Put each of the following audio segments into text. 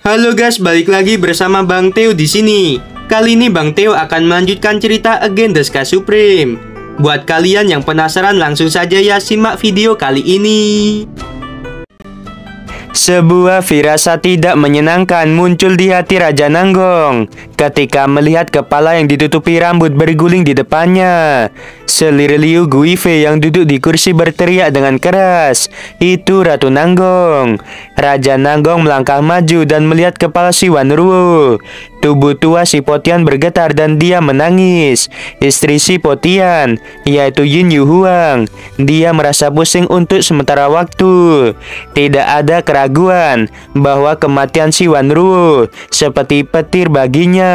Halo guys, balik lagi bersama Bang Theo di sini. Kali ini Bang Theo akan melanjutkan cerita Again the Sky Supreme. Buat kalian yang penasaran, langsung saja ya simak video kali ini. Sebuah firasat tidak menyenangkan muncul di hati Raja Nanggong ketika melihat kepala yang ditutupi rambut berguling di depannya. Selir Liu Guife yang duduk di kursi berteriak dengan keras, "Itu Ratu Nanggong." Raja Nanggong melangkah maju dan melihat kepala si Wanruo. Tubuh tua si Potian bergetar dan dia menangis. Istri si Potian, yaitu Yin Yu Huang, dia merasa pusing untuk sementara waktu. Tidak ada keraguan bahwa kematian si Wanruo seperti petir baginya.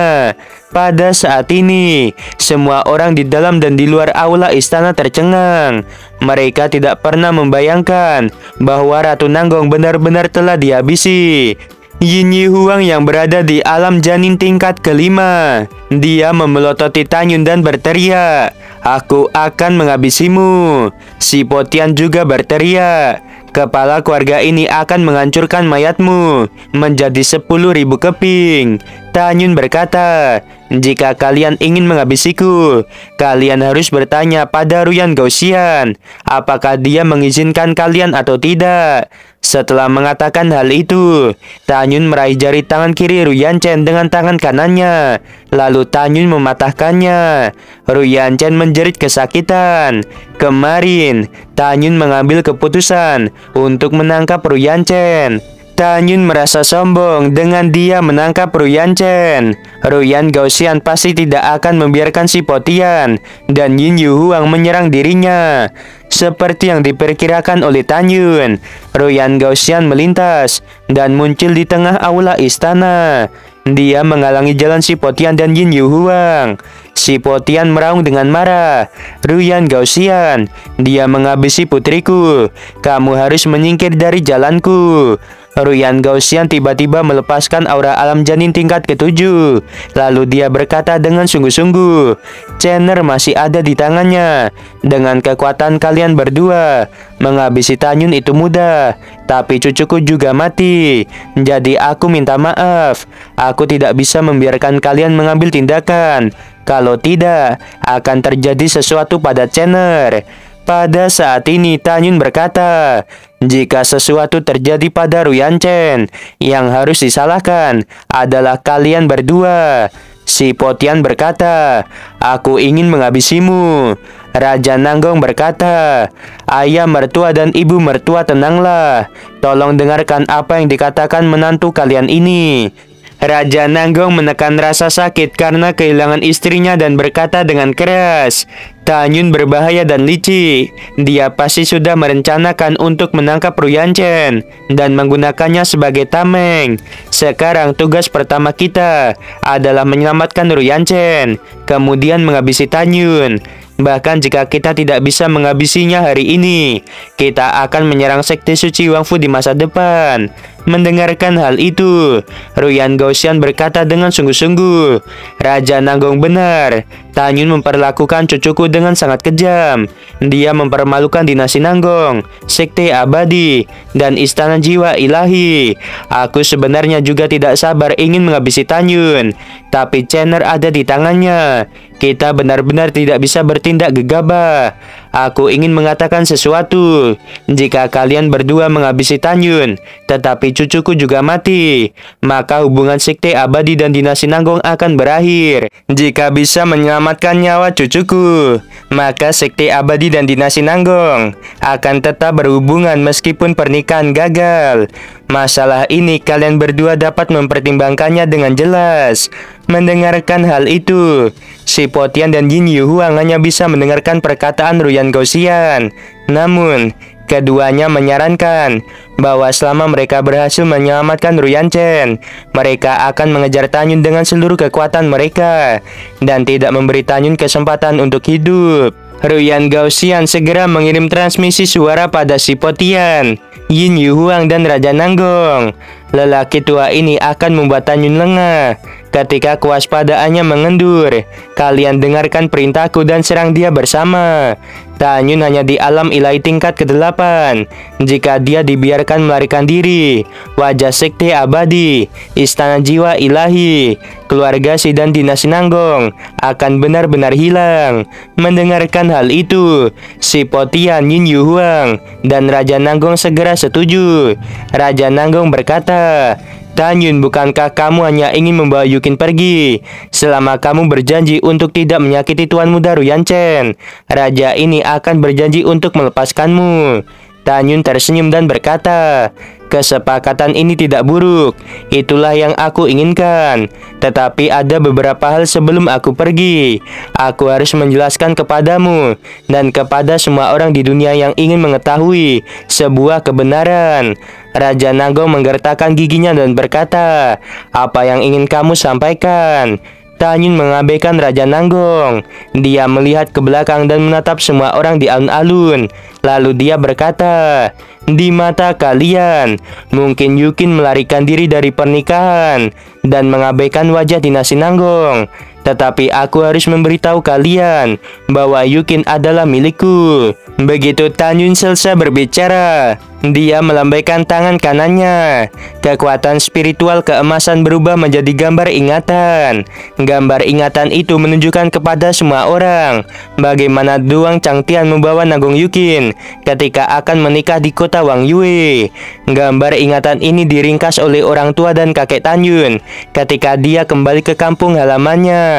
Pada saat ini, semua orang di dalam dan di luar aula istana tercengang. Mereka tidak pernah membayangkan bahwa Ratu Nanggong benar-benar telah dihabisi. Yin Yu Huang yang berada di alam janin tingkat kelima, dia memelototi Tanyun dan berteriak, "Aku akan menghabisimu." Si Potian juga berteriak, "Kepala keluarga ini akan menghancurkan mayatmu menjadi 10.000 keping." Tanyun berkata, "Jika kalian ingin menghabisiku, kalian harus bertanya pada Ruyan Gaoxian apakah dia mengizinkan kalian atau tidak." Setelah mengatakan hal itu, Tanyun meraih jari tangan kiri Ruyan Chen dengan tangan kanannya. Lalu Tanyun mematahkannya. Ruyan Chen menjerit kesakitan. Kemarin, Tanyun mengambil keputusan untuk menangkap Ruyan Chen. Tanyun merasa sombong dengan dia menangkap Ruyan Chen. Ruyan Gaoxian pasti tidak akan membiarkan si Potian dan Yin Yu Huang menyerang dirinya. Seperti yang diperkirakan oleh Tanyun, Ruyan Gaoxian melintas dan muncul di tengah aula istana. Dia menghalangi jalan si Potian dan Yin Yu Huang. Si Potian meraung dengan marah, "Ruyan Gaoxian, dia menghabisi putriku. Kamu harus menyingkir dari jalanku." Ruyan Gaoxian tiba-tiba melepaskan aura alam janin tingkat ke-7. Lalu dia berkata dengan sungguh-sungguh, "Chener masih ada di tangannya. Dengan kekuatan kalian berdua, menghabisi Tanyun itu mudah. Tapi cucuku juga mati. Jadi aku minta maaf. Aku tidak bisa membiarkan kalian mengambil tindakan. Kalau tidak, akan terjadi sesuatu pada Chener." Pada saat ini Tanyun berkata, "Jika sesuatu terjadi pada Ruyan Chen, yang harus disalahkan adalah kalian berdua." Si Potian berkata, "Aku ingin menghabisimu." Raja Nanggong berkata, "Ayah mertua dan ibu mertua, tenanglah. Tolong dengarkan apa yang dikatakan menantu kalian ini." Raja Nanggong menekan rasa sakit karena kehilangan istrinya dan berkata dengan keras, "Tanyun berbahaya dan licik. Dia pasti sudah merencanakan untuk menangkap Ruyan Chen dan menggunakannya sebagai tameng. Sekarang tugas pertama kita adalah menyelamatkan Ruyan Chen, kemudian menghabisi Tanyun. Bahkan jika kita tidak bisa menghabisinya hari ini, kita akan menyerang Sekte Suci Wangfu di masa depan." Mendengarkan hal itu, Ruyan Gaoxian berkata dengan sungguh-sungguh, "Raja Nanggong benar. Tanyun memperlakukan cucuku dengan sangat kejam. Dia mempermalukan dinasti Nanggong, Sekte Abadi, dan Istana Jiwa Ilahi. Aku sebenarnya juga tidak sabar ingin menghabisi Tanyun, tapi Chener ada di tangannya. Kita benar-benar tidak bisa bertindak gegabah. Aku ingin mengatakan sesuatu. Jika kalian berdua menghabisi Tanyun, tetapi cucuku juga mati, maka hubungan Sekte Abadi dan dinasti Nanggong akan berakhir. Jika bisa menyelamatkan nyawa cucuku, maka Sekte Abadi dan dinasti Nanggong akan tetap berhubungan meskipun pernikahan gagal. Masalah ini kalian berdua dapat mempertimbangkannya dengan jelas." Mendengarkan hal itu, si Potian dan Yin Yu Huang hanya bisa mendengarkan perkataan Ruyan Gaoxian. Namun, keduanya menyarankan bahwa selama mereka berhasil menyelamatkan Ruyan Chen, mereka akan mengejar Tanyun dengan seluruh kekuatan mereka dan tidak memberi Tanyun kesempatan untuk hidup. Ruyan Gaoxian segera mengirim transmisi suara pada si Potian, Yin Yu Huang, dan Raja Nanggong. Lelaki tua ini akan membuat Tanyun lengah. ketika kewaspadaannya mengendur. Kalian dengarkan perintahku dan serang dia bersama. Tanyun hanya di alam ilahi tingkat ke-8. Jika dia dibiarkan melarikan diri, wajah sekte abadi, istana jiwa ilahi, keluarga Si dan dinasti Nanggong akan benar-benar hilang. Mendengarkan hal itu, si Potian Yin Yu Huang dan Raja Nanggong segera setuju. Raja Nanggong berkata, Tanyun, bukankah kamu hanya ingin membawa Yukin pergi selama kamu berjanji untuk tidak menyakiti Tuan Muda Ruyanchen? Raja ini akan berjanji untuk melepaskanmu. Tanyun tersenyum dan berkata, kesepakatan ini tidak buruk. Itulah yang aku inginkan. Tetapi ada beberapa hal sebelum aku pergi. Aku harus menjelaskan kepadamu dan kepada semua orang di dunia yang ingin mengetahui sebuah kebenaran. Raja Nanggong menggertakkan giginya dan berkata, apa yang ingin kamu sampaikan? Tanyun mengabaikan Raja Nanggong. Dia melihat ke belakang dan menatap semua orang di alun-alun. Lalu dia berkata, di mata kalian, mungkin Yukin melarikan diri dari pernikahan dan mengabaikan wajah dinasti Nanggong. Tetapi aku harus memberitahu kalian bahwa Yukin adalah milikku. Begitu Tanyun selesai berbicara, dia melambaikan tangan kanannya. Kekuatan spiritual keemasan berubah menjadi gambar ingatan. Gambar ingatan itu menunjukkan kepada semua orang bagaimana Duang Changtian membawa Nanggong Yukin ketika akan menikah di kota Wang Yue. Gambar ingatan ini diringkas oleh orang tua dan kakek Tanyun ketika dia kembali ke kampung halamannya.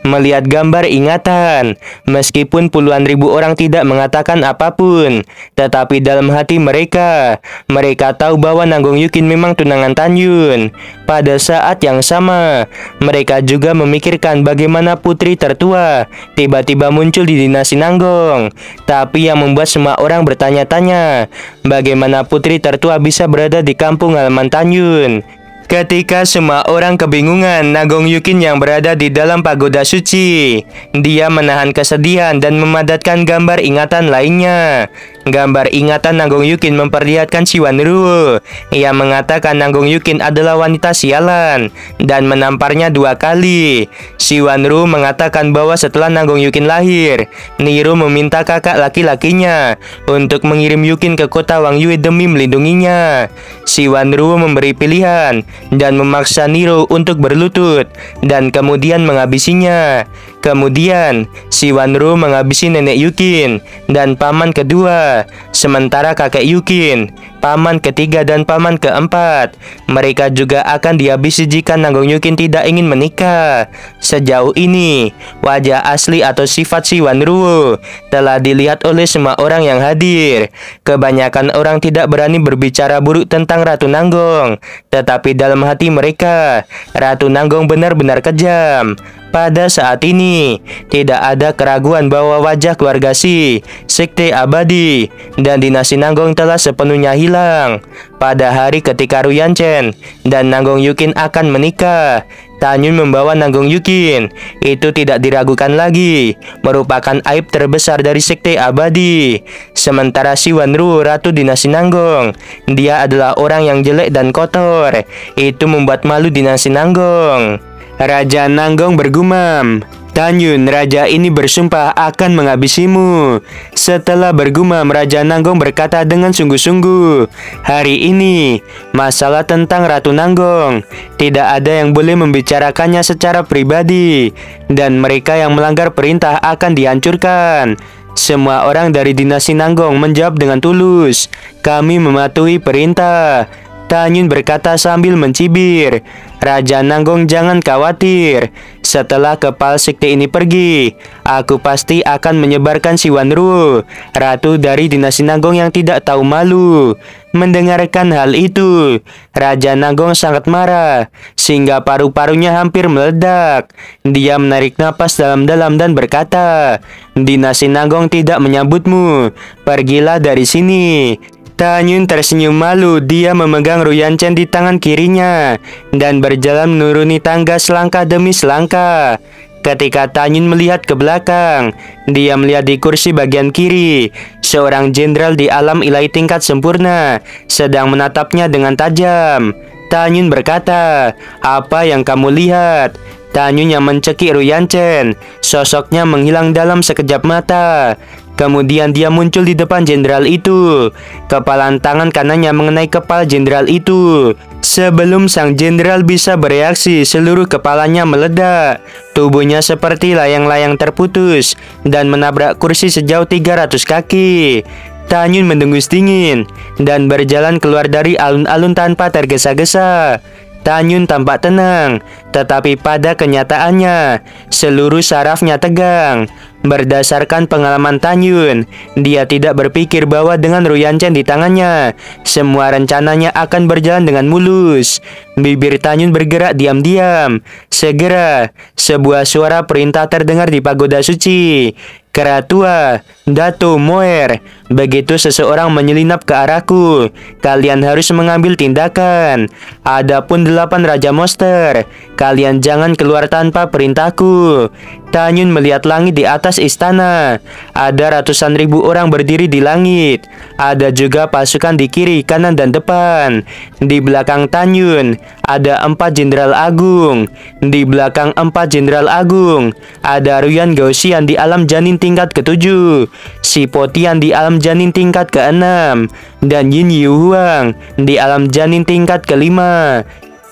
Melihat gambar ingatan, meskipun puluhan ribu orang tidak mengatakan apapun, tetapi dalam hati mereka tahu bahwa Nanggong Yukin memang tunangan Tanyun. Pada saat yang sama, mereka juga memikirkan bagaimana putri tertua tiba-tiba muncul di dinasti Nanggong. Tapi yang membuat semua orang bertanya-tanya, bagaimana putri tertua bisa berada di kampung halaman Tanyun. Ketika semua orang kebingungan, Nanggong Yukin yang berada di dalam pagoda suci, dia menahan kesedihan dan memadatkan gambar ingatan lainnya. Gambar ingatan Nanggong Yukin memperlihatkan si Wanruo. Ia mengatakan Nanggong Yukin adalah wanita sialan dan menamparnya 2 kali. Si Wanruo mengatakan bahwa setelah Nanggong Yukin lahir, Niro meminta kakak laki-lakinya untuk mengirim Yukin ke kota Wang Yue demi melindunginya. Si Wanruo memberi pilihan dan memaksa Niro untuk berlutut dan kemudian menghabisinya. Kemudian, si Wanruo menghabisi nenek Yukin dan paman kedua, sementara kakek Yukin, paman ketiga dan paman keempat, mereka juga akan dihabisi jika Nanggong Yukin tidak ingin menikah. Sejauh ini, wajah asli atau sifat si Wanruo telah dilihat oleh semua orang yang hadir. Kebanyakan orang tidak berani berbicara buruk tentang Ratu Nanggong, tetapi dalam hati mereka, Ratu Nanggong benar-benar kejam. Pada saat ini, tidak ada keraguan bahwa wajah keluarga Si, sekte abadi, dan dinasti Nanggong telah sepenuhnya hilang. Pada hari ketika Ruyanchen dan Nanggong Yukin akan menikah, Tanyun membawa Nanggong Yukin. Itu tidak diragukan lagi, merupakan aib terbesar dari sekte abadi. Sementara si Wanruo, ratu dinasti Nanggong, dia adalah orang yang jelek dan kotor. Itu membuat malu dinasti Nanggong. Raja Nanggong bergumam, Tanyun, raja ini bersumpah akan menghabisimu. Setelah bergumam, Raja Nanggong berkata dengan sungguh-sungguh, hari ini, masalah tentang Ratu Nanggong, tidak ada yang boleh membicarakannya secara pribadi, dan mereka yang melanggar perintah akan dihancurkan. Semua orang dari dinasti Nanggong menjawab dengan tulus, kami mematuhi perintah. Tanyun berkata sambil mencibir, Raja Nanggong jangan khawatir. Setelah kepala sekte ini pergi, aku pasti akan menyebarkan si Wanruo, ratu dari dinasti Nanggong yang tidak tahu malu. Mendengarkan hal itu, Raja Nanggong sangat marah, sehingga paru-parunya hampir meledak. Dia menarik napas dalam-dalam dan berkata, dinasti Nanggong tidak menyambutmu, pergilah dari sini. Tanyun tersenyum malu. Dia memegang Ruyanchen di tangan kirinya dan berjalan menuruni tangga selangkah demi selangkah. Ketika Tanyun melihat ke belakang, dia melihat di kursi bagian kiri seorang jenderal di alam ilahi tingkat sempurna sedang menatapnya dengan tajam. Tanyun berkata, "Apa yang kamu lihat?" Tanyun yang mencekik Ruyanchen. Sosoknya menghilang dalam sekejap mata. Kemudian dia muncul di depan jenderal itu. Kepalan tangan kanannya mengenai kepala jenderal itu. Sebelum sang jenderal bisa bereaksi, seluruh kepalanya meledak. Tubuhnya seperti layang-layang terputus dan menabrak kursi sejauh 300 kaki. Tanyun mendengus dingin dan berjalan keluar dari alun-alun tanpa tergesa-gesa. Tanyun tampak tenang, tetapi pada kenyataannya, seluruh sarafnya tegang. Berdasarkan pengalaman Tanyun, dia tidak berpikir bahwa dengan Ruyanchen di tangannya, semua rencananya akan berjalan dengan mulus. Bibir Tanyun bergerak diam-diam. Segera, sebuah suara perintah terdengar di pagoda suci. "Keratua, Dato Moer, begitu seseorang menyelinap ke arahku, kalian harus mengambil tindakan. Adapun 8 Raja Monster, kalian jangan keluar tanpa perintahku." Tanyun melihat langit di atas istana. Ada ratusan ribu orang berdiri di langit. Ada juga pasukan di kiri, kanan, dan depan. Di belakang Tanyun, ada 4 jenderal agung. Di belakang 4 jenderal agung, ada Ruyan Gaoxian di alam janin tingkat ke-7, Si Potian di alam janin tingkat ke-6, dan Yin Yu Huang di alam janin tingkat ke-5.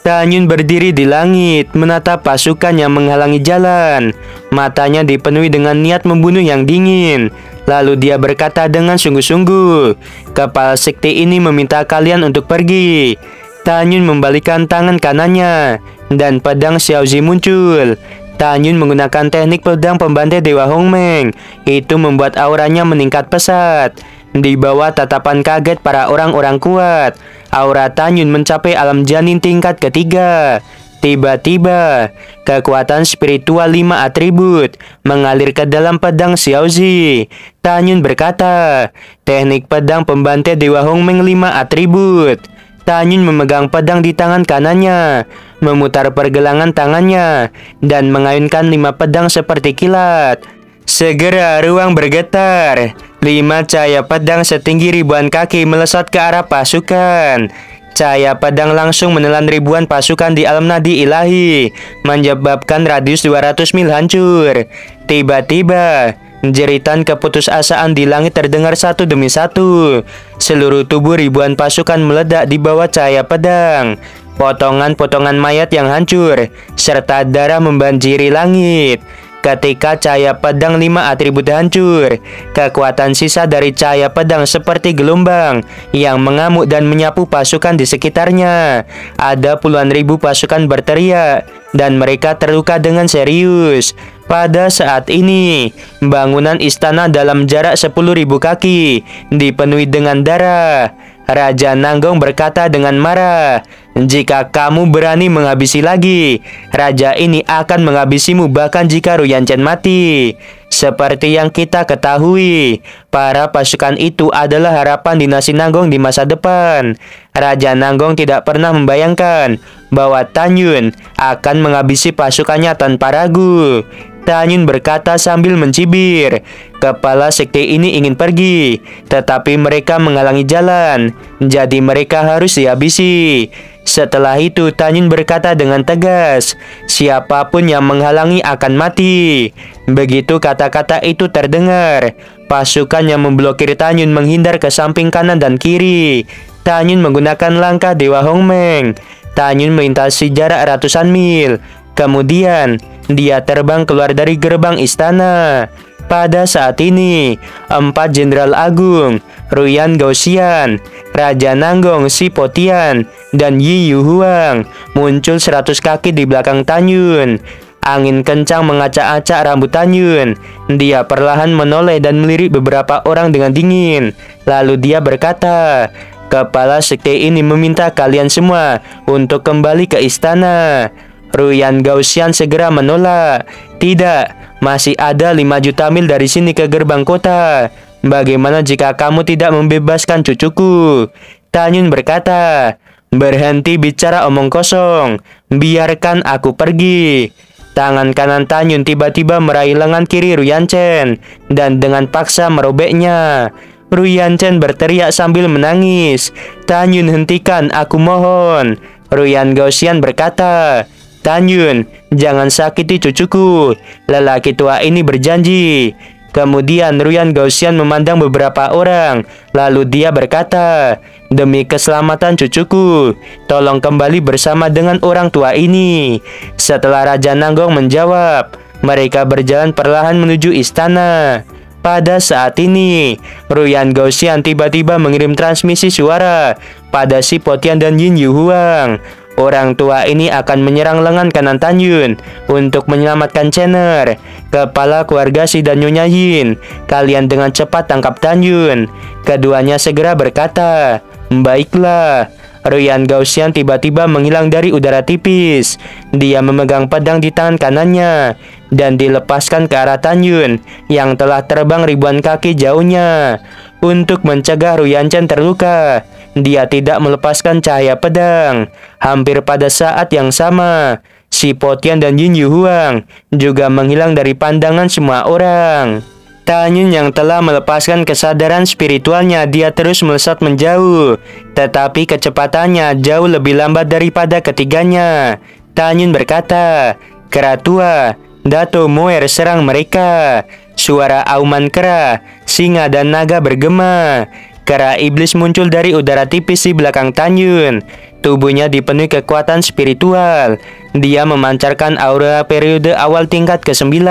Tanyun berdiri di langit, menatap pasukan yang menghalangi jalan. Matanya dipenuhi dengan niat membunuh yang dingin. Lalu dia berkata dengan sungguh-sungguh, "Kepala sekte ini meminta kalian untuk pergi." Tanyun membalikkan tangan kanannya, dan pedang Xiaozi muncul. Tanyun menggunakan teknik pedang pembantai Dewa Hongmeng. Itu membuat auranya meningkat pesat. Di bawah tatapan kaget para orang-orang kuat, aura Tanyun mencapai alam janin tingkat ketiga. Tiba-tiba, kekuatan spiritual 5 atribut mengalir ke dalam pedang Xiaozi. Tanyun berkata, "Teknik pedang pembantai Dewa Hongmeng 5 atribut." Tanyun memegang pedang di tangan kanannya, memutar pergelangan tangannya, dan mengayunkan 5 pedang seperti kilat. Segera ruang bergetar. 5 cahaya pedang setinggi ribuan kaki melesat ke arah pasukan. Cahaya pedang langsung menelan ribuan pasukan di alam nadi ilahi, menyebabkan radius 200 mil hancur. Tiba-tiba, jeritan keputusasaan di langit terdengar satu demi satu. Seluruh tubuh ribuan pasukan meledak di bawah cahaya pedang. Potongan-potongan mayat yang hancur, serta darah membanjiri langit. Ketika cahaya pedang 5 atribut hancur, kekuatan sisa dari cahaya pedang seperti gelombang yang mengamuk dan menyapu pasukan di sekitarnya. Ada puluhan ribu pasukan berteriak, dan mereka terluka dengan serius. Pada saat ini, bangunan istana dalam jarak 10.000 kaki dipenuhi dengan darah. Raja Nanggong berkata dengan marah, "Jika kamu berani menghabisi lagi, raja ini akan menghabisimu bahkan jika Ruyanchen mati." Seperti yang kita ketahui, para pasukan itu adalah harapan dinasti Nanggong di masa depan. Raja Nanggong tidak pernah membayangkan bahwa Tanyun akan menghabisi pasukannya tanpa ragu. Tanyun berkata sambil mencibir, "Kepala sekte ini ingin pergi, tetapi mereka menghalangi jalan, jadi mereka harus dihabisi." Setelah itu Tanyun berkata dengan tegas, "Siapapun yang menghalangi akan mati." Begitu kata-kata itu terdengar, pasukan yang memblokir Tanyun menghindar ke samping kanan dan kiri. Tanyun menggunakan langkah Dewa Hongmeng. Tanyun melintasi jarak ratusan mil. Kemudian, dia terbang keluar dari gerbang istana. Pada saat ini, 4 jenderal agung, Ruyan Gaoxian, Raja Nanggong, Si Potian, dan Yi Yu Huang muncul 100 kaki di belakang Tanyun. Angin kencang mengacak-acak rambut Tanyun. Dia perlahan menoleh dan melirik beberapa orang dengan dingin. Lalu dia berkata, "Kepala sekte ini meminta kalian semua untuk kembali ke istana." Ruyan Gaoxian segera menolak. "Tidak, masih ada 5 juta mil dari sini ke gerbang kota. Bagaimana jika kamu tidak membebaskan cucuku?" Tanyun berkata, "Berhenti bicara omong kosong. Biarkan aku pergi." Tangan kanan Tanyun tiba-tiba meraih lengan kiri Ruyanchen dan dengan paksa merobeknya. Ruyanchen berteriak sambil menangis, "Tanyun, hentikan, aku mohon." Ruyan Gaoxian berkata, "Tanyun, jangan sakiti cucuku." Lelaki tua ini berjanji. Kemudian Ruyan Gaoxian memandang beberapa orang, lalu dia berkata, "Demi keselamatan cucuku, tolong kembali bersama dengan orang tua ini." Setelah Raja Nanggong menjawab, mereka berjalan perlahan menuju istana. Pada saat ini, Ruyan Gaoxian tiba-tiba mengirim transmisi suara pada Si Potian dan Yin Yu Huang. Orang tua ini akan menyerang lengan kanan Tanyun untuk menyelamatkan Chener, kepala keluarga Si dan Nyonya Yin. "Kalian dengan cepat tangkap Tanyun." Keduanya segera berkata, "Baiklah." Ruyan Gaoxian tiba-tiba menghilang dari udara tipis. Dia memegang pedang di tangan kanannya dan dilepaskan ke arah Tanyun yang telah terbang ribuan kaki jauhnya. Untuk mencegah Ruyan Chen terluka, dia tidak melepaskan cahaya pedang. Hampir pada saat yang sama, Si Potian dan Yin Yu Huang juga menghilang dari pandangan semua orang. Tanyun yang telah melepaskan kesadaran spiritualnya, dia terus melesat menjauh, tetapi kecepatannya jauh lebih lambat daripada ketiganya. Tanyun berkata, "Keratua, Dato Moer serang mereka." Suara auman kera, singa dan naga bergema. Kera iblis muncul dari udara tipis di belakang Tanyun. Tubuhnya dipenuhi kekuatan spiritual. Dia memancarkan aura periode awal tingkat ke-9.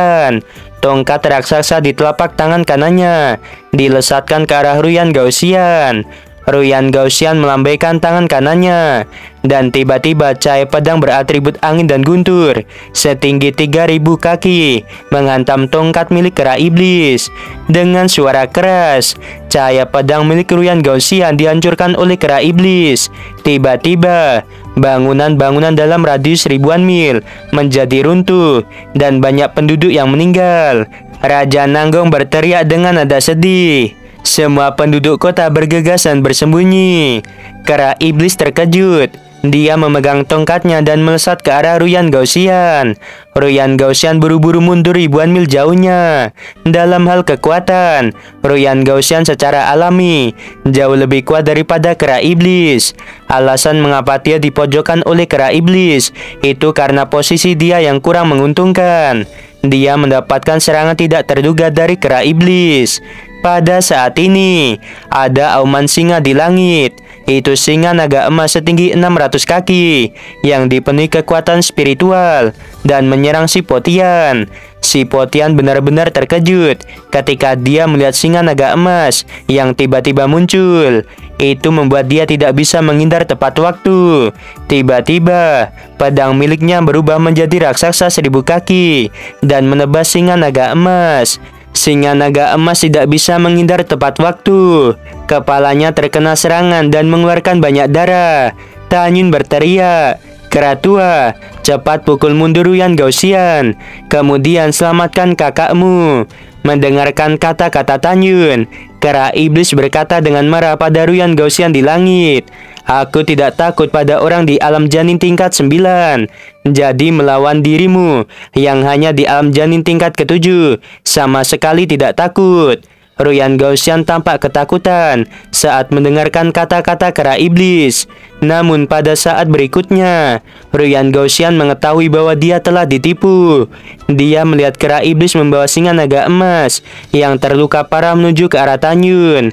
Tongkat raksasa di telapak tangan kanannya dilesatkan ke arah Ruyan Gaoxian. Ruyan Gaoxian melambaikan tangan kanannya, dan tiba-tiba cahaya pedang beratribut angin dan guntur setinggi 3.000 kaki menghantam tongkat milik kera iblis. Dengan suara keras, cahaya pedang milik Ruyan Gaoxian dihancurkan oleh kera iblis. Tiba-tiba, bangunan-bangunan dalam radius ribuan mil menjadi runtuh dan banyak penduduk yang meninggal. Raja Nanggong berteriak dengan nada sedih. Semua penduduk kota bergegas dan bersembunyi. Kera iblis terkejut. Dia memegang tongkatnya dan melesat ke arah Ruyan Gaoxian. Ruyan Gaoxian buru-buru mundur ribuan mil jauhnya. Dalam hal kekuatan, Ruyan Gaoxian secara alami jauh lebih kuat daripada kera iblis. Alasan mengapa dia dipojokkan oleh kera iblis itu karena posisi dia yang kurang menguntungkan. Dia mendapatkan serangan tidak terduga dari kera iblis. Pada saat ini, ada auman singa di langit. Itu singa naga emas setinggi 600 kaki yang dipenuhi kekuatan spiritual dan menyerang Si Potian. Si Potian benar-benar terkejut ketika dia melihat singa naga emas yang tiba-tiba muncul. Itu membuat dia tidak bisa menghindar tepat waktu. Tiba-tiba, pedang miliknya berubah menjadi raksasa 1000 kaki dan menebas singa naga emas. Singa naga emas tidak bisa menghindar tepat waktu. Kepalanya terkena serangan dan mengeluarkan banyak darah. Tanyun berteriak, "Keratua, cepat pukul mundur Ruyan Gaoxian. Kemudian selamatkan kakakmu." Mendengarkan kata-kata Tanyun, kera iblis berkata dengan marah pada Ruyan Gaoxian di langit, "Aku tidak takut pada orang di alam janin tingkat 9. Jadi melawan dirimu yang hanya di alam janin tingkat ke-7 sama sekali tidak takut." Ruyan Gaoxian tampak ketakutan saat mendengarkan kata-kata kera iblis. Namun pada saat berikutnya, Ruyan Gaoxian mengetahui bahwa dia telah ditipu. Dia melihat kera iblis membawa singa naga emas yang terluka parah menuju ke arah Tanyun.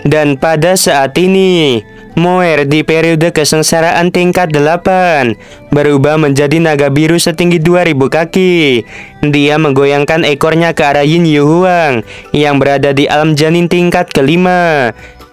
Dan pada saat ini, Moer di periode kesengsaraan tingkat 8 berubah menjadi naga biru setinggi 2000 kaki. Dia menggoyangkan ekornya ke arah Yin Yu Huang yang berada di alam janin tingkat ke-5.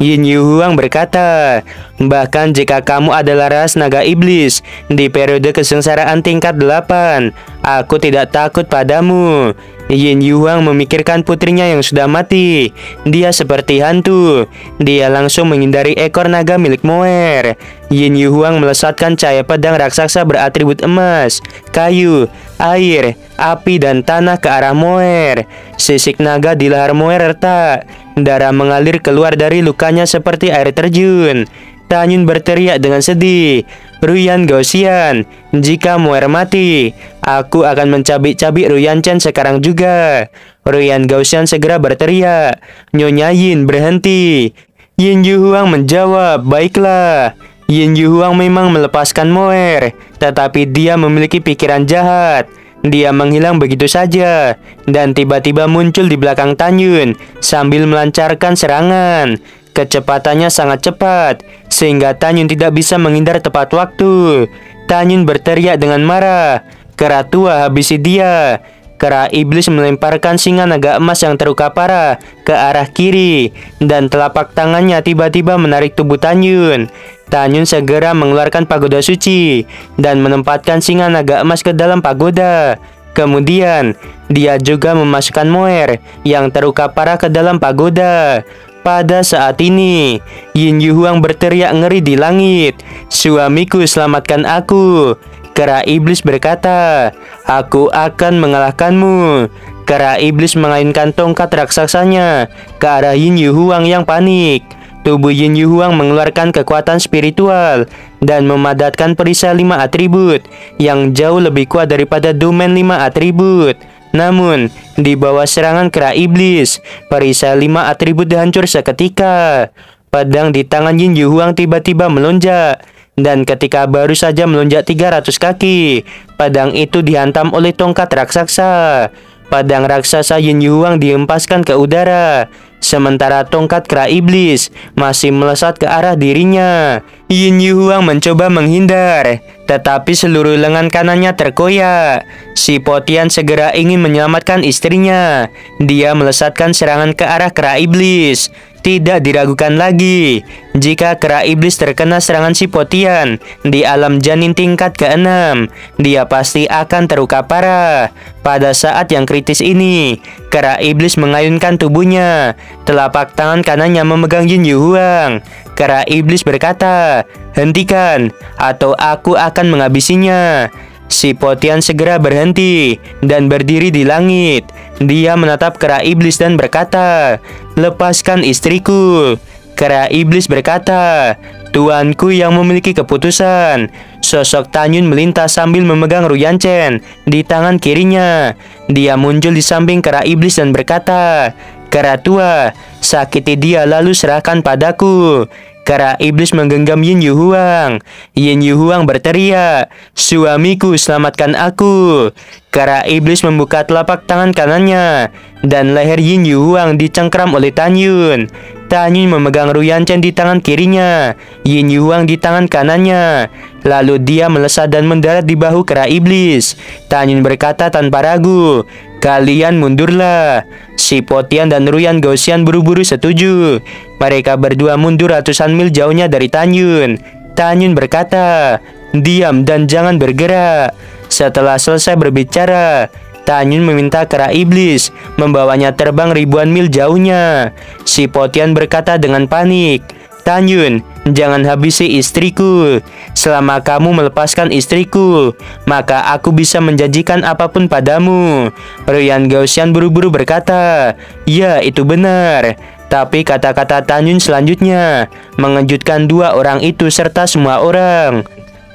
Yin Yu Huang berkata, "Bahkan jika kamu adalah ras naga iblis di periode kesengsaraan tingkat 8, aku tidak takut padamu." Yin Yu Huang memikirkan putrinya yang sudah mati. Dia seperti hantu. Dia langsung menghindari ekor naga milik Moer. Yin Yu Huang melesatkan cahaya pedang raksasa beratribut emas, kayu, air, api, dan tanah ke arah Moer. Sisik naga di leher Moer retak. Darah mengalir keluar dari lukanya seperti air terjun. Tanyun berteriak dengan sedih, "Ruyan Gaoxian, jika Moer mati, aku akan mencabik-cabik Ruyan Chen sekarang juga." Ruyan Gaoxian segera berteriak, "Nyonya Yin, berhenti." Yin Yu Huang menjawab, "Baiklah." Yin Yu Huang memang melepaskan Moer, tetapi dia memiliki pikiran jahat. Dia menghilang begitu saja, dan tiba-tiba muncul di belakang Tan Yun sambil melancarkan serangan. Kecepatannya sangat cepat, sehingga Tan Yun tidak bisa menghindar tepat waktu. Tan Yun berteriak dengan marah, "Kera tua, habisi dia!" Kera iblis melemparkan singa naga emas yang terluka parah ke arah kiri, dan telapak tangannya tiba-tiba menarik tubuh Tan Yun. Tan Yun segera mengeluarkan pagoda suci dan menempatkan singa naga emas ke dalam pagoda. Kemudian, dia juga memasukkan Moer yang terluka parah ke dalam pagoda. Pada saat ini, Yin Yu Huang berteriak ngeri di langit, "Suamiku, selamatkan aku!" Kera iblis berkata, "Aku akan mengalahkanmu." Kera iblis mengayunkan tongkat raksasanya ke arah Yin Yu Huang yang panik. Tubuh Yin Yu Huang mengeluarkan kekuatan spiritual dan memadatkan perisai 5 atribut yang jauh lebih kuat daripada domain 5 atribut. Namun, di bawah serangan kera iblis, perisai 5 atribut hancur seketika. Pedang di tangan Yin Yu Huang tiba-tiba melonjak, dan ketika baru saja melonjak 300 kaki, pedang itu dihantam oleh tongkat raksasa. Pedang raksasa Yin Yu Huang dihempaskan ke udara, sementara tongkat kera iblis masih melesat ke arah dirinya. Yin Yu Huang mencoba menghindar, tetapi seluruh lengan kanannya terkoyak. Si Potian segera ingin menyelamatkan istrinya. Dia melesatkan serangan ke arah kera iblis. Tidak diragukan lagi, jika kera iblis terkena serangan si Potian di alam janin tingkat ke-6, dia pasti akan terluka parah. Pada saat yang kritis ini, kera iblis mengayunkan tubuhnya. Telapak tangan kanannya memegang Yin Yu Huang. Kera iblis berkata, "Hentikan, atau aku akan menghabisinya." Si Potian segera berhenti dan berdiri di langit. Dia menatap kera iblis dan berkata, "Lepaskan istriku." Kera iblis berkata, "Tuanku yang memiliki keputusan." Sosok Tan Yun melintas sambil memegang Ruyan Chen di tangan kirinya. Dia muncul di samping kera iblis dan berkata, "Kera tua, sakiti dia lalu serahkan padaku." Kera iblis menggenggam Yin Yu Huang. Yin Yu Huang berteriak, "Suamiku, selamatkan aku." Kera iblis membuka telapak tangan kanannya, dan leher Yin Yu Huang dicengkram oleh Tan Yun. Tan Yun memegang Ruyan Chen di tangan kirinya, Yin Yu Huang di tangan kanannya. Lalu dia melesat dan mendarat di bahu kera iblis. Tan Yun berkata tanpa ragu, "Kalian mundurlah." Si Potian dan Ruyan Gaoxian buru-buru setuju. Mereka berdua mundur ratusan mil jauhnya dari Tan Yun. Tan Yun berkata, "Diam dan jangan bergerak." Setelah selesai berbicara, Tan Yun meminta kera iblis membawanya terbang ribuan mil jauhnya. Si Potian berkata dengan panik, "Tan Yun, jangan habisi istriku. Selama kamu melepaskan istriku, maka aku bisa menjanjikan apapun padamu." Ruyan Gaoxian buru-buru berkata, "Ya, itu benar." Tapi kata-kata Tan Yun selanjutnya mengejutkan dua orang itu serta semua orang.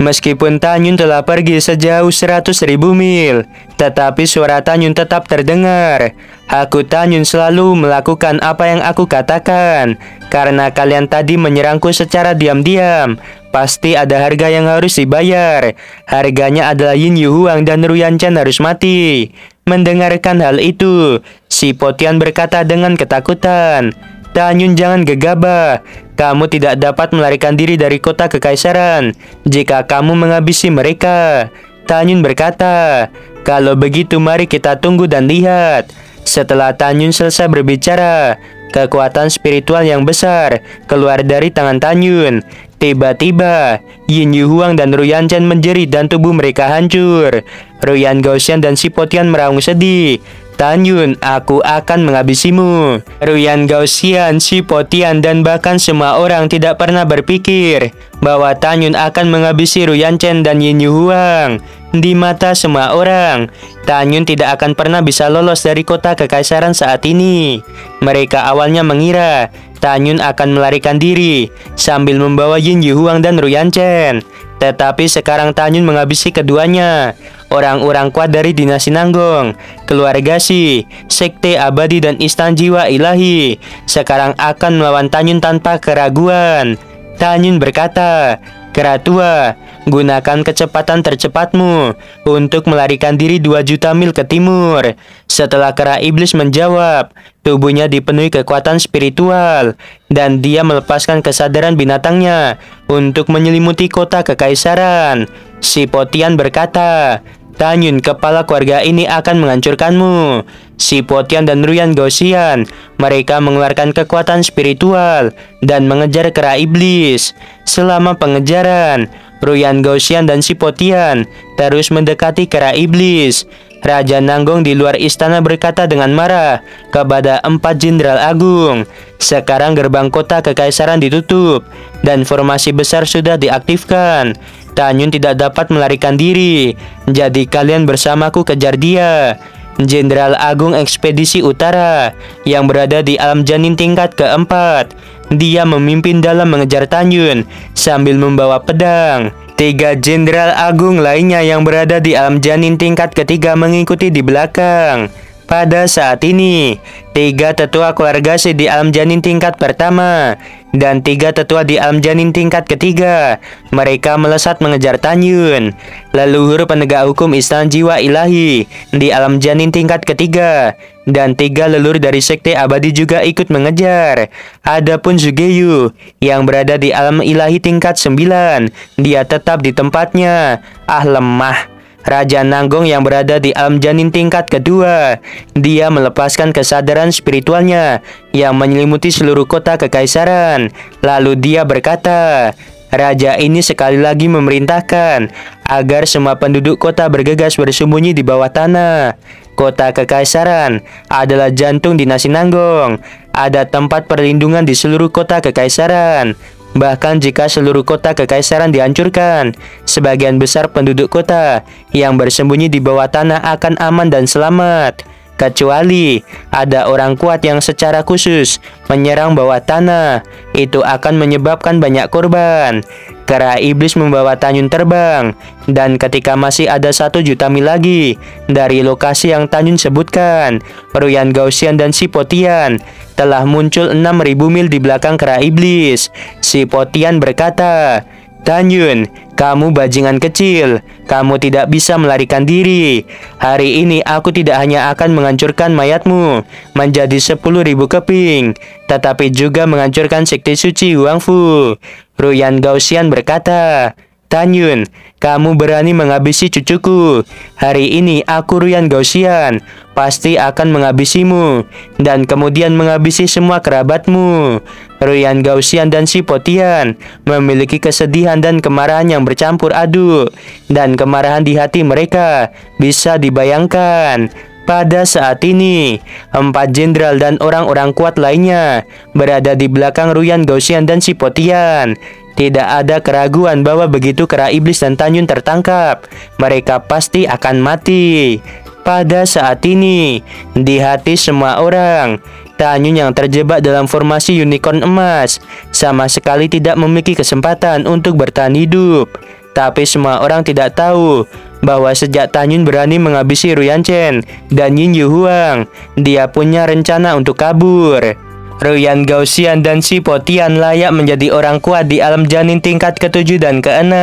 Meskipun Tan Yun telah pergi sejauh 100.000 mil, tetapi suara Tan Yun tetap terdengar. "Aku Tan Yun selalu melakukan apa yang aku katakan. Karena kalian tadi menyerangku secara diam-diam, pasti ada harga yang harus dibayar. Harganya adalah Yin Yu Huang dan Ruyan Chen harus mati." Mendengarkan hal itu, si Potian berkata dengan ketakutan, "Tan Yun, jangan gegabah. Kamu tidak dapat melarikan diri dari kota kekaisaran jika kamu menghabisi mereka." Tan Yun berkata, "Kalau begitu mari kita tunggu dan lihat." Setelah Tan Yun selesai berbicara, kekuatan spiritual yang besar keluar dari tangan Tan Yun. Tiba-tiba, Yin Yu Huang dan Ruyan Chen menjerit dan tubuh mereka hancur. Ruyan Gaoxian dan si Potian meraung sedih. "Tan Yun, aku akan menghabisimu." Ruyan Gaoxian, si Potian, dan bahkan semua orang tidak pernah berpikir bahwa Tan Yun akan menghabisi Ruyan Chen dan Yin Yu Huang. Di mata semua orang, Tan Yun tidak akan pernah bisa lolos dari kota kekaisaran saat ini. Mereka awalnya mengira Tan Yun akan melarikan diri sambil membawa Yin Yu Huang dan Ruyan Chen. Tetapi sekarang Tan Yun menghabisi keduanya. Orang-orang kuat dari dinasti Nanggong, keluarga Si, Sekte Abadi dan Istana Jiwa Ilahi sekarang akan melawan Tan Yun tanpa keraguan. Tan Yun berkata, Kera tua, gunakan kecepatan tercepatmu untuk melarikan diri 2 juta mil ke timur. Setelah kera iblis menjawab, tubuhnya dipenuhi kekuatan spiritual dan dia melepaskan kesadaran binatangnya untuk menyelimuti kota kekaisaran. Si Potian berkata, Tanyun, kepala keluarga ini akan menghancurkanmu. Si Potian dan Ruyan Gaussian, mereka mengeluarkan kekuatan spiritual dan mengejar kera iblis. Selama pengejaran, Ruyan Gaussian dan si Potian terus mendekati kera iblis. Raja Nanggong di luar istana berkata dengan marah kepada 4 jenderal agung, sekarang gerbang kota kekaisaran ditutup dan formasi besar sudah diaktifkan. Tanyun tidak dapat melarikan diri, jadi kalian bersamaku kejar dia. Jenderal Agung Ekspedisi Utara yang berada di alam janin tingkat keempat, dia memimpin dalam mengejar Tanyun sambil membawa pedang. 3 jenderal agung lainnya yang berada di alam janin tingkat ketiga mengikuti di belakang. Pada saat ini, 3 tetua keluarga Si di alam janin tingkat pertama dan 3 tetua di alam janin tingkat ketiga, mereka melesat mengejar Tanyun. Leluhur penegak hukum Istana Jiwa Ilahi di alam janin tingkat ketiga dan 3 leluhur dari Sekte Abadi juga ikut mengejar. Adapun Zugeyu yang berada di alam ilahi tingkat 9, dia tetap di tempatnya. Lemah. Raja Nanggong yang berada di alam janin tingkat kedua, dia melepaskan kesadaran spiritualnya yang menyelimuti seluruh kota kekaisaran. Lalu dia berkata, Raja ini sekali lagi memerintahkan agar semua penduduk kota bergegas bersembunyi di bawah tanah. Kota kekaisaran adalah jantung dinasti Nanggong. Ada tempat perlindungan di seluruh kota kekaisaran. Bahkan jika seluruh kota kekaisaran dihancurkan, sebagian besar penduduk kota yang bersembunyi di bawah tanah akan aman dan selamat. Kecuali ada orang kuat yang secara khusus menyerang bawah tanah, itu akan menyebabkan banyak korban. Kera iblis membawa Tanyun terbang, dan ketika masih ada 1 juta mil lagi dari lokasi yang Tanyun sebutkan, Ruyan Gaussian dan Si Potian telah muncul 6.000 mil di belakang kera iblis. Si Potian berkata, Tanyun, kamu bajingan kecil, kamu tidak bisa melarikan diri. Hari ini aku tidak hanya akan menghancurkan mayatmu menjadi 10.000 keping, tetapi juga menghancurkan sekte suci Huangfu. Ruyan Gaussian berkata, Tanyun, kamu berani menghabisi cucuku. Hari ini aku Ruyan Gaussian pasti akan menghabisimu dan kemudian menghabisi semua kerabatmu. Ruyan Gaussian dan Si Potian memiliki kesedihan dan kemarahan yang bercampur aduk, dan kemarahan di hati mereka bisa dibayangkan. Pada saat ini, 4 jenderal dan orang-orang kuat lainnya berada di belakang Ruyan Gaussian dan Si Potian. Tidak ada keraguan bahwa begitu kera iblis dan Tanyun tertangkap, mereka pasti akan mati. Pada saat ini, di hati semua orang, Tanyun yang terjebak dalam formasi unicorn emas sama sekali tidak memiliki kesempatan untuk bertahan hidup. Tapi semua orang tidak tahu bahwa sejak Tanyun berani menghabisi Ruyan Chen dan Yin Yu Huang, dia punya rencana untuk kabur. Ruyan Gaussian dan Si Potian layak menjadi orang kuat di alam janin tingkat ke-7 dan ke-6.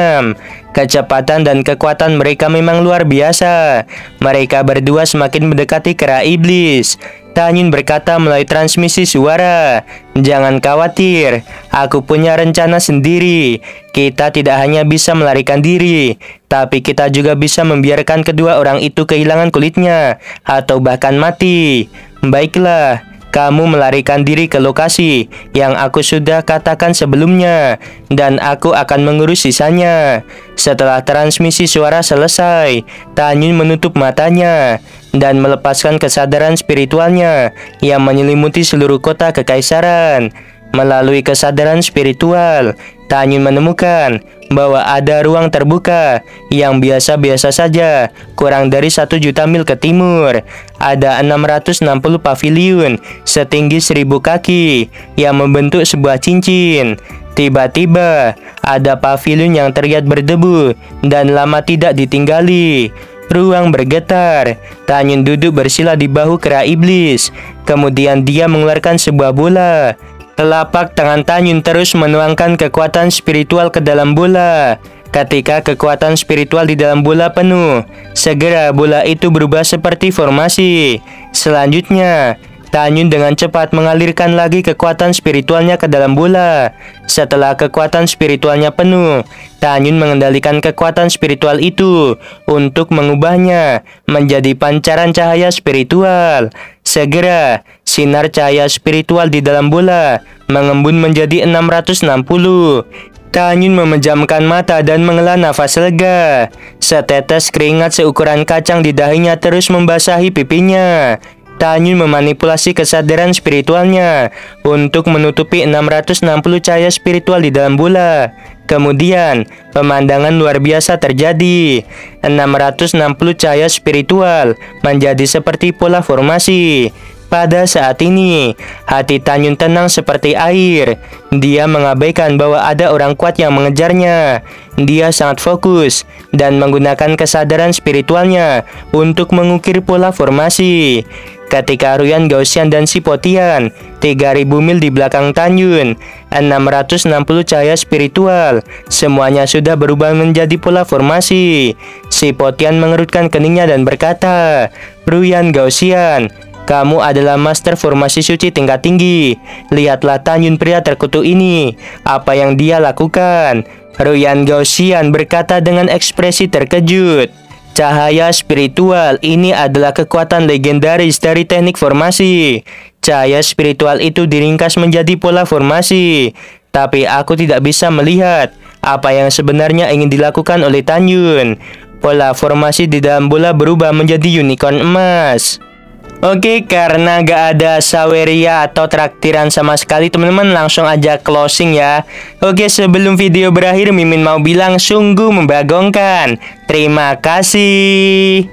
Kecepatan dan kekuatan mereka memang luar biasa. Mereka berdua semakin mendekati kera iblis. Tanyun berkata melalui transmisi suara, Jangan khawatir, aku punya rencana sendiri. Kita tidak hanya bisa melarikan diri, tapi kita juga bisa membiarkan kedua orang itu kehilangan kulitnya, atau bahkan mati. Baiklah, kamu melarikan diri ke lokasi yang aku sudah katakan sebelumnya, dan aku akan mengurus sisanya. Setelah transmisi suara selesai, Tanyun menutup matanya dan melepaskan kesadaran spiritualnya yang menyelimuti seluruh kota kekaisaran. Melalui kesadaran spiritual, Tanyun menemukan bahwa ada ruang terbuka yang biasa-biasa saja, kurang dari 1 juta mil ke timur. Ada 660 paviliun setinggi 1000 kaki yang membentuk sebuah cincin. Tiba-tiba, ada paviliun yang terlihat berdebu dan lama tidak ditinggali. Ruang bergetar. Tanyun duduk bersila di bahu kera iblis. Kemudian dia mengeluarkan sebuah bola. Telapak tangan Tanyun terus menuangkan kekuatan spiritual ke dalam bola. Ketika kekuatan spiritual di dalam bola penuh, segera bola itu berubah seperti formasi. Selanjutnya, Tanyun dengan cepat mengalirkan lagi kekuatan spiritualnya ke dalam bola. Setelah kekuatan spiritualnya penuh, Tanyun mengendalikan kekuatan spiritual itu untuk mengubahnya menjadi pancaran cahaya spiritual. Segera, sinar cahaya spiritual di dalam bola mengembun menjadi 660. Tanyun memejamkan mata dan menghela nafas lega. Setetes keringat seukuran kacang di dahinya terus membasahi pipinya. Tanyun memanipulasi kesadaran spiritualnya untuk menutupi 660 cahaya spiritual di dalam bola. Kemudian, pemandangan luar biasa terjadi. 660 cahaya spiritual menjadi seperti pola formasi. Pada saat ini, hati Tanyun tenang seperti air. Dia mengabaikan bahwa ada orang kuat yang mengejarnya. Dia sangat fokus dan menggunakan kesadaran spiritualnya untuk mengukir pola formasi. Ketika Ruyan Gaussian dan Sipotian 3000 mil di belakang Tanyun, 660 cahaya spiritual semuanya sudah berubah menjadi pola formasi. Sipotian mengerutkan keningnya dan berkata, "Ruyan Gaussian, kamu adalah master formasi suci tingkat tinggi. Lihatlah Tanyun pria terkutuk ini, apa yang dia lakukan." Ruyan Gaussian berkata dengan ekspresi terkejut, "Cahaya spiritual ini adalah kekuatan legendaris dari teknik formasi. Cahaya spiritual itu diringkas menjadi pola formasi. Tapi aku tidak bisa melihat apa yang sebenarnya ingin dilakukan oleh Tanyun. Pola formasi di dalam bola berubah menjadi unicorn emas." Oke, karena gak ada saweria atau traktiran sama sekali, teman-teman langsung aja closing ya. Oke, sebelum video berakhir, Mimin mau bilang sungguh membagongkan. Terima kasih.